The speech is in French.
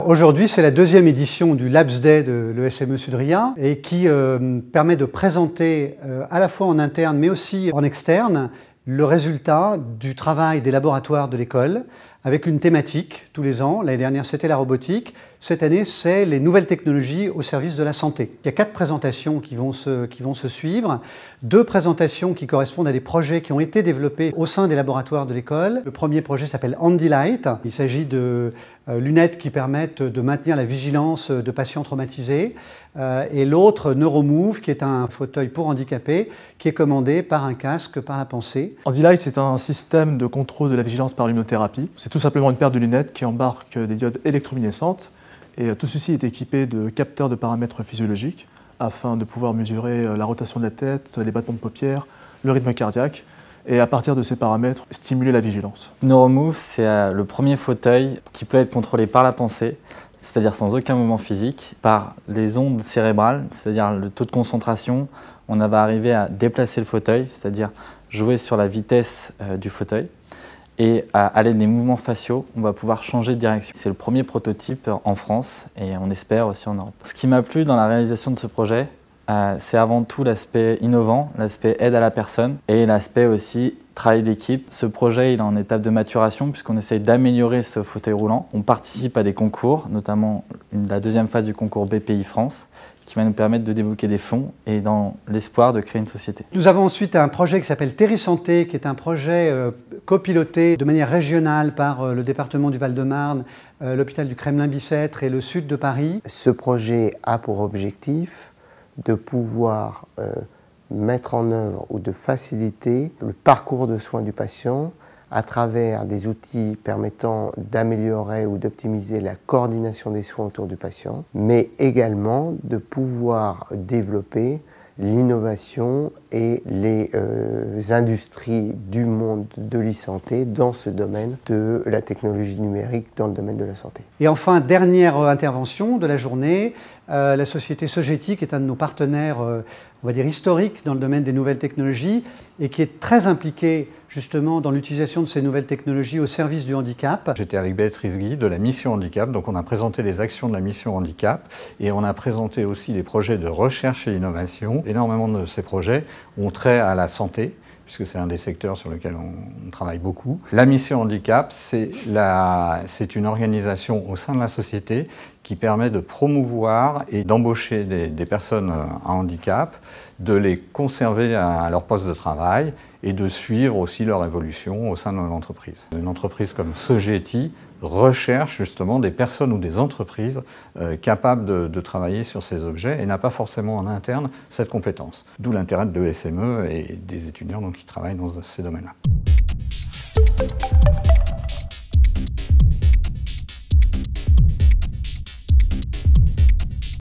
Aujourd'hui, c'est la deuxième édition du Labs Day de l'ESME Sudria et qui permet de présenter à la fois en interne mais aussi en externe le résultat du travail des laboratoires de l'école avec une thématique tous les ans. L'année dernière, c'était la robotique. Cette année, c'est les nouvelles technologies au service de la santé. Il y a 4 présentations qui vont se suivre. 2 présentations qui correspondent à des projets qui ont été développés au sein des laboratoires de l'école. Le premier projet s'appelle HandyLight. Il s'agit de lunettes qui permettent de maintenir la vigilance de patients traumatisés. Et l'autre, NeuroMove, qui est un fauteuil pour handicapés, qui est commandé par un casque, par la pensée. HandyLight, c'est un système de contrôle de la vigilance par luminothérapie. C'est tout simplement une paire de lunettes qui embarque des diodes électroluminescentes. Et tout ceci est équipé de capteurs de paramètres physiologiques afin de pouvoir mesurer la rotation de la tête, les battements de paupières, le rythme cardiaque et à partir de ces paramètres, stimuler la vigilance. NeuroMove, c'est le premier fauteuil qui peut être contrôlé par la pensée, c'est-à-dire sans aucun mouvement physique, par les ondes cérébrales, c'est-à-dire le taux de concentration. On va arriver à déplacer le fauteuil, c'est-à-dire jouer sur la vitesse du fauteuil. Et à l'aide des mouvements faciaux, on va pouvoir changer de direction. C'est le premier prototype en France et on espère aussi en Europe. Ce qui m'a plu dans la réalisation de ce projet, c'est avant tout l'aspect innovant, l'aspect aide à la personne et l'aspect aussi travail d'équipe. Ce projet il est en étape de maturation puisqu'on essaye d'améliorer ce fauteuil roulant. On participe à des concours, notamment la deuxième phase du concours BPI France, qui va nous permettre de débloquer des fonds et dans l'espoir de créer une société. Nous avons ensuite un projet qui s'appelle Terrisanté, qui est un projet copiloté de manière régionale par le département du Val-de-Marne, l'hôpital du Kremlin-Bicêtre et le sud de Paris. Ce projet a pour objectif de pouvoir mettre en œuvre ou de faciliter le parcours de soins du patient à travers des outils permettant d'améliorer ou d'optimiser la coordination des soins autour du patient, mais également de pouvoir développer l'innovation et les industries du monde de l'e-santé dans ce domaine de la technologie numérique dans le domaine de la santé. Et enfin, dernière intervention de la journée, la société Sogeti, qui est un de nos partenaires, on va dire historiques dans le domaine des nouvelles technologies et qui est très impliqué justement dans l'utilisation de ces nouvelles technologies au service du handicap. J'étais avec Béatrice Guy de la mission handicap, donc on a présenté les actions de la mission handicap et on a présenté aussi des projets de recherche et innovation. Énormément de ces projets ont trait à la santé, puisque c'est un des secteurs sur lesquels on travaille beaucoup. La mission handicap, c'est une organisation au sein de la société qui permet de promouvoir et d'embaucher des personnes à handicap, de les conserver à leur poste de travail et de suivre aussi leur évolution au sein de l'entreprise. Une entreprise comme Sogeti recherche justement des personnes ou des entreprises capables de travailler sur ces objets et n'a pas forcément en interne cette compétence. D'où l'intérêt de l'ESME et des étudiants donc, qui travaillent dans ces domaines-là.